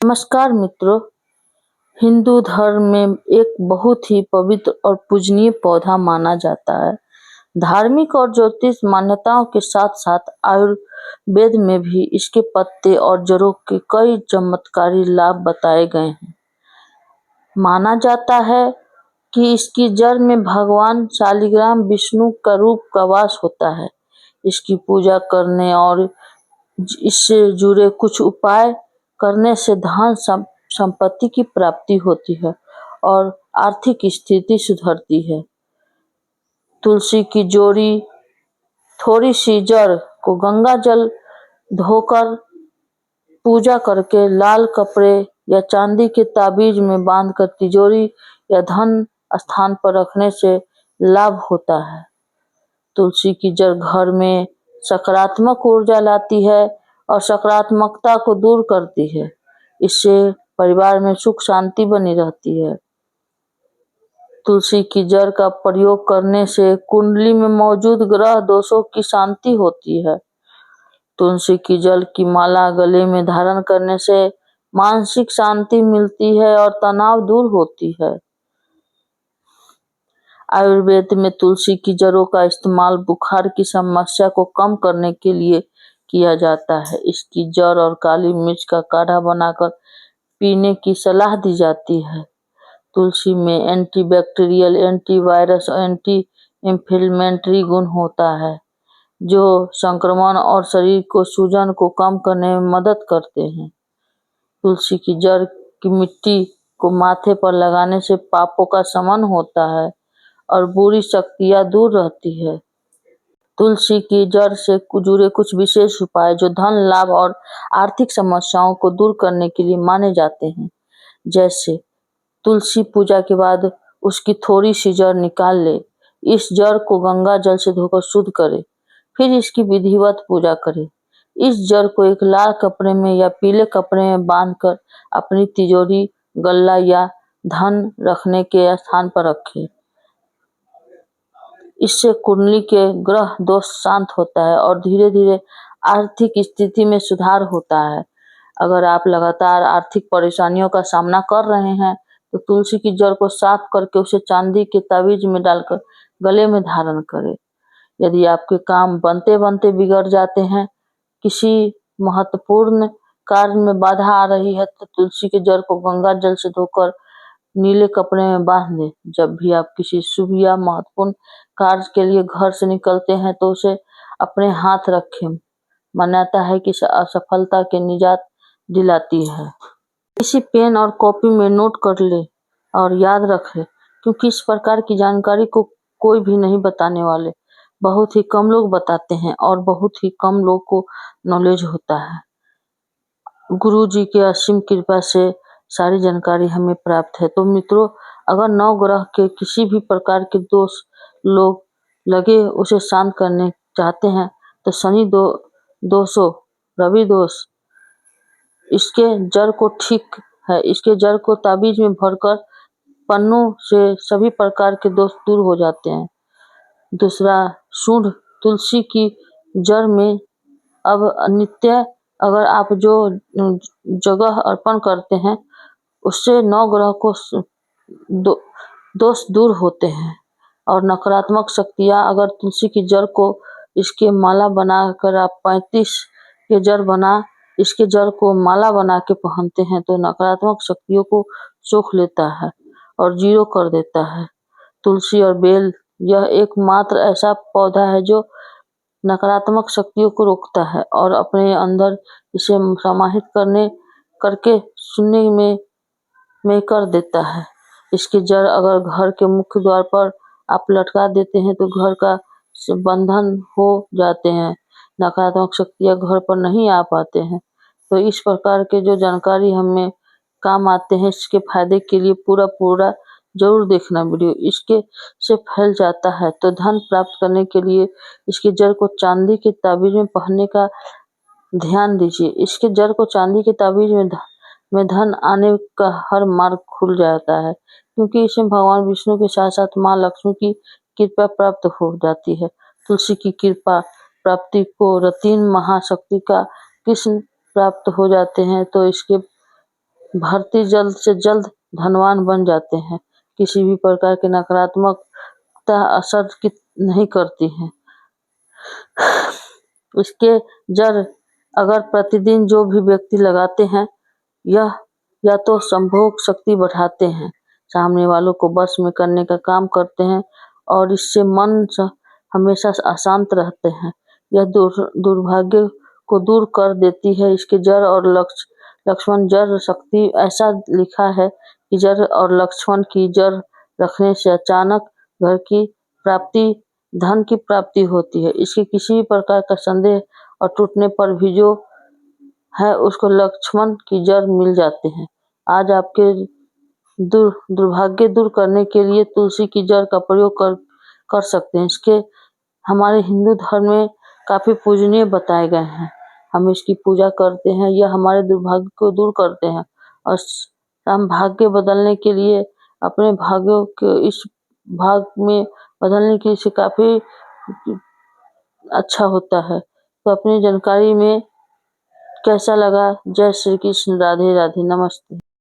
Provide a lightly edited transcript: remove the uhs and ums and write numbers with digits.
नमस्कार मित्रों, हिंदू धर्म में एक बहुत ही पवित्र और पूजनीय पौधा माना जाता है। धार्मिक और ज्योतिष मान्यताओं के साथ-साथ आयुर्वेद में भी इसके पत्ते और जड़ों के कई चमत्कारी लाभ बताए गए हैं। माना जाता है कि इसकी जड़ में भगवान शालिग्राम विष्णु का रूप का वास होता है। इसकी पूजा करने और इससे जुड़े कुछ उपाय करने से धन संपत्ति की प्राप्ति होती है और आर्थिक स्थिति सुधरती है। तुलसी की जोड़ी थोड़ी सी जड़ को गंगा जल धोकर पूजा करके लाल कपड़े या चांदी के ताबीज में बांधकर तिजोरी या धन स्थान पर रखने से लाभ होता है। तुलसी की जड़ घर में सकारात्मक ऊर्जा लाती है और सकारात्मकता को दूर करती है। इससे परिवार में सुख शांति बनी रहती है। तुलसी की जड़ का प्रयोग करने से कुंडली में मौजूद ग्रह दोषों की शांति होती है। तुलसी की जड़ की माला गले में धारण करने से मानसिक शांति मिलती है और तनाव दूर होती है। आयुर्वेद में तुलसी की जड़ों का इस्तेमाल बुखार की समस्या को कम करने के लिए किया जाता है। इसकी जड़ और काली मिर्च का काढ़ा बनाकर पीने की सलाह दी जाती है। तुलसी में एंटीबैक्टीरियल, एंटीवायरस और एंटी इंफ्लेमेटरी गुण होता है, जो संक्रमण और शरीर को सूजन को कम करने में मदद करते हैं। तुलसी की जड़ की मिट्टी को माथे पर लगाने से पापों का शमन होता है और बुरी शक्तियां दूर रहती है। तुलसी की जड़ से जुड़े कुछ विशेष उपाय जो धन लाभ और आर्थिक समस्याओं को दूर करने के लिए माने जाते हैं, जैसे तुलसी पूजा के बाद उसकी थोड़ी सी जड़ निकाल ले। इस जड़ को गंगा जल से धोकर शुद्ध करे, फिर इसकी विधिवत पूजा करे। इस जड़ को एक लाल कपड़े में या पीले कपड़े में बांधकर अपनी तिजोरी, गल्ला या धन रखने के स्थान पर रखे। इससे कुंडली के ग्रह दोष शांत होता है और धीरे धीरे आर्थिक स्थिति में सुधार होता है। अगर आप लगातार आर्थिक परेशानियों का सामना कर रहे हैं तो तुलसी की जड़ को साफ करके उसे चांदी के ताबीज में डालकर गले में धारण करें। यदि आपके काम बनते बनते बिगड़ जाते हैं, किसी महत्वपूर्ण कार्य में बाधा आ रही है, तो तुलसी की जड़ को गंगा जल से धोकर नीले कपड़े में बांध दें। जब भी आप किसी शुभ या महत्वपूर्ण कार्य के लिए घर से निकलते हैं तो उसे अपने हाथ रखें। मान्यता है कि असफलता के निजात दिलाती है। किसी पेन और कॉपी में नोट कर ले और याद रखें, क्योंकि इस प्रकार की जानकारी को कोई भी नहीं बताने वाले। बहुत ही कम लोग बताते हैं और बहुत ही कम लोग को नॉलेज होता है। गुरु जी की असीम कृपा से सारी जानकारी हमें प्राप्त है। तो मित्रों, अगर नवग्रह के किसी भी प्रकार के दोष लोग लगे उसे शांत करने चाहते हैं तो शनि दोषों, रवि दोष, इसके जड़ को ठीक है। इसके जड़ को ताबीज में भरकर पन्नों से सभी प्रकार के दोष दूर हो जाते हैं। दूसरा, शुद्ध तुलसी की जड़ में अब नित्य अगर आप जो जगह अर्पण करते हैं उससे नवग्रह को दोष दूर होते हैं और नकारात्मक शक्तियां, अगर तुलसी की जड़ को इसके माला बनाकर आप 35 के जड़ बना इसके जड़ को माला बना के पहनते हैं तो नकारात्मक शक्तियों को सोख लेता है और जीरो कर देता है। तुलसी और बेल यह एकमात्र ऐसा पौधा है जो नकारात्मक शक्तियों को रोकता है और अपने अंदर इसे समाहित करके शून्य में कर देता है। इसकी जड़ अगर घर के मुख्य द्वार पर आप लटका देते हैं तो घर का बंधन हो जाते हैं, नकारात्मक शक्तियां घर पर नहीं आ पाते हैं। तो इस प्रकार के जो जानकारी हमें काम आते हैं, इसके फायदे के लिए पूरा जरूर देखना वीडियो। इसके से फैल जाता है तो धन प्राप्त करने के लिए इसकी जड़ को चांदी के ताबीज में पहनने का ध्यान दीजिए। इसके जड़ को चांदी के ताबीज में धन आने का हर मार्ग खुल जाता है, क्योंकि इसमें भगवान विष्णु के साथ साथ माँ लक्ष्मी की कृपा प्राप्त हो जाती है। तुलसी की कृपा प्राप्ति को रतीन महाशक्ति का कृष्ण प्राप्त हो जाते हैं। तो इसके भर्ती जल्द से जल्द धनवान बन जाते हैं। किसी भी प्रकार की नकारात्मकता असर की नहीं करती है। इसके जड़ अगर प्रतिदिन जो भी व्यक्ति लगाते हैं, यह या तो संभोग शक्ति बढ़ाते हैं, सामने वालों को बस में करने का काम करते हैं और इससे मन हमेशा अशांत रहते हैं। यह दुर्भाग्य को दूर कर देती है। इसके जड़ और लक्ष्मण जड़ शक्ति ऐसा लिखा है कि जड़ और लक्ष्मण की जड़ रखने से अचानक घर की प्राप्ति, धन की प्राप्ति होती है। इसके किसी भी प्रकार का संदेह और टूटने पर भी जो है उसको लक्ष्मण की जड़ मिल जाते हैं। आज आपके दुर्भाग्य दूर करने के लिए तुलसी की जड़ का प्रयोग कर सकते हैं। इसके हमारे हिंदू धर्म में काफी पूजनीय बताए गए हैं। हम इसकी पूजा करते हैं, यह हमारे दुर्भाग्य को दूर करते हैं और हम भाग्य बदलने के लिए अपने भाग्यों के इस भाग में बदलने के लिए काफी अच्छा होता है। तो अपनी जानकारी में कैसा लगा? जय श्री कृष्ण, राधे राधे, नमस्ते।